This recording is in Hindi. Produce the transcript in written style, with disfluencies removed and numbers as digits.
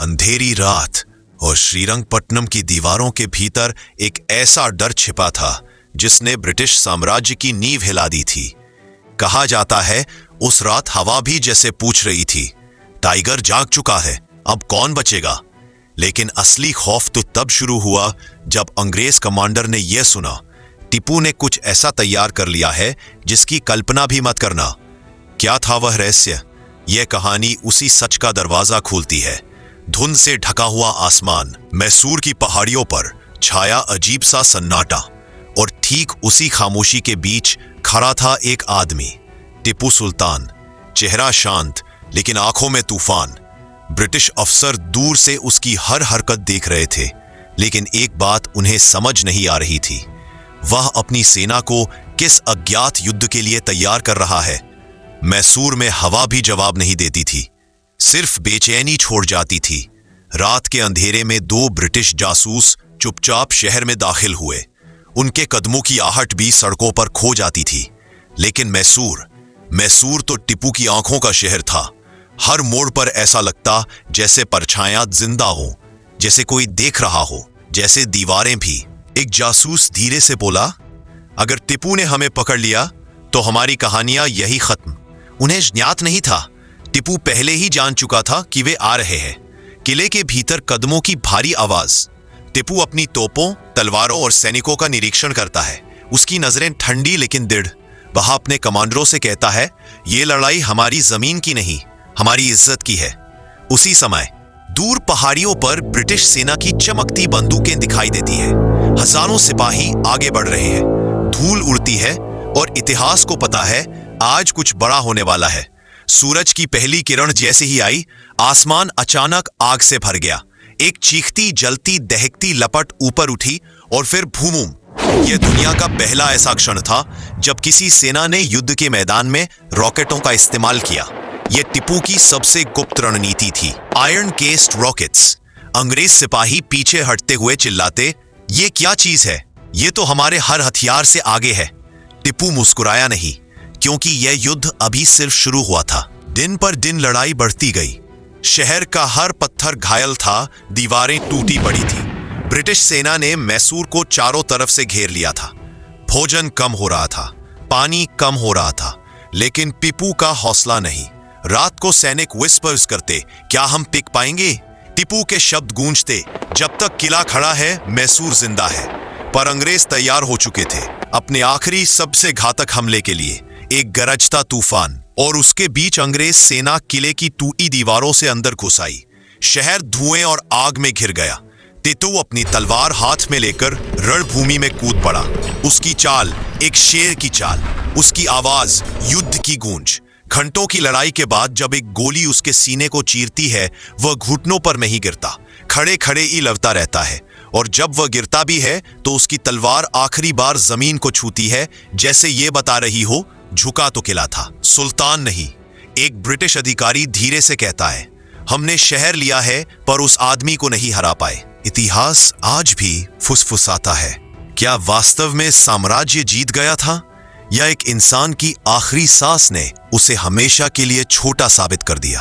अंधेरी रात और श्रीरंगपट्टनम की दीवारों के भीतर एक ऐसा डर छिपा था जिसने ब्रिटिश साम्राज्य की नींव हिला दी थी। कहा जाता है उस रात हवा भी जैसे पूछ रही थी, टाइगर जाग चुका है, अब कौन बचेगा। लेकिन असली खौफ तो तब शुरू हुआ जब अंग्रेज कमांडर ने यह सुना, टीपू ने कुछ ऐसा तैयार कर लिया है जिसकी कल्पना भी मत करना। क्या था वह रहस्य? यह कहानी उसी सच का दरवाजा खोलती है। धुंध से ढका हुआ आसमान, मैसूर की पहाड़ियों पर छाया अजीब सा सन्नाटा, और ठीक उसी खामोशी के बीच खड़ा था एक आदमी, टीपू सुल्तान। चेहरा शांत लेकिन आंखों में तूफान। ब्रिटिश अफसर दूर से उसकी हर हरकत देख रहे थे, लेकिन एक बात उन्हें समझ नहीं आ रही थी, वह अपनी सेना को किस अज्ञात युद्ध के लिए तैयार कर रहा है। मैसूर में हवा भी जवाब नहीं देती थी, सिर्फ बेचैनी छोड़ जाती थी। रात के अंधेरे में दो ब्रिटिश जासूस चुपचाप शहर में दाखिल हुए। उनके कदमों की आहट भी सड़कों पर खो जाती थी। लेकिन मैसूर तो टीपू की आंखों का शहर था। हर मोड़ पर ऐसा लगता जैसे परछायां जिंदा हो, जैसे कोई देख रहा हो, जैसे दीवारें भी। एक जासूस धीरे से बोला, अगर टीपू ने हमें पकड़ लिया तो हमारी कहानियां यही खत्म। उन्हें ज्ञात नहीं था, टीपू पहले ही जान चुका था कि वे आ रहे हैं। किले के भीतर कदमों की भारी आवाज। टीपू अपनी तोपों, तलवारों और सैनिकों का निरीक्षण करता है। उसकी नजरें ठंडी लेकिन दृढ़। वह अपने कमांडरों से कहता है, ये लड़ाई हमारी जमीन की नहीं, हमारी इज्जत की है। उसी समय दूर पहाड़ियों पर ब्रिटिश सेना की चमकती बंदूकें दिखाई देती है। हजारों सिपाही आगे बढ़ रहे हैं। धूल उड़ती है और इतिहास को पता है आज कुछ बड़ा होने वाला है। सूरज की पहली किरण जैसे ही आई, आसमान अचानक आग से भर गया। एक चीखती जलती दहकती लपट ऊपर उठी और फिर भूम। यह दुनिया का पहला ऐसा क्षण था जब किसी सेना ने युद्ध के मैदान में रॉकेटों का इस्तेमाल किया। यह टीपू की सबसे गुप्त रणनीति थी, आयरन केस्ड रॉकेट्स। अंग्रेज सिपाही पीछे हटते हुए चिल्लाते, ये क्या चीज है, ये तो हमारे हर हथियार से आगे है। टीपू मुस्कुराया नहीं, क्योंकि यह युद्ध अभी सिर्फ शुरू हुआ था। दिन पर दिन लड़ाई बढ़ती गई। शहर का हर पत्थर घायल था, दीवारें टूटी पड़ी थी। ब्रिटिश सेना ने मैसूर को चारों तरफ से घेर लिया था। भोजन कम हो रहा था, पानी कम हो रहा था, लेकिन टीपू का हौसला नहीं। रात को सैनिक विस्पर्स करते, क्या हम टिक पाएंगे? टीपू के शब्द गूंजते, जब तक किला खड़ा है मैसूर जिंदा है। पर अंग्रेज तैयार हो चुके थे अपने आखिरी सबसे घातक हमले के लिए। एक गरजता तूफान, और उसके बीच अंग्रेज सेना किले की टूटी दीवारों से अंदर घुस आई। शहर धुएं और आग में घिर गया। टीपू अपनी तलवार हाथ में लेकर रणभूमि में कूद पड़ा। उसकी चाल एक शेर की चाल, उसकी आवाज युद्ध की गूंज। घंटों की लड़ाई के बाद जब एक गोली उसके सीने को चीरती है, वह घुटनों पर नहीं गिरता, खड़े खड़े ही लड़ता रहता है। और जब वह गिरता भी है तो उसकी तलवार आखिरी बार जमीन को छूती है, जैसे ये बता रही हो, झुका तो किला था, सुल्तान नहीं। एक ब्रिटिश अधिकारी धीरे से कहता है, हमने शहर लिया है पर उस आदमी को नहीं हरा पाए। इतिहास आज भी फुसफुसाता है, क्या वास्तव में साम्राज्य जीत गया था, या एक इंसान की आखिरी सांस ने उसे हमेशा के लिए छोटा साबित कर दिया?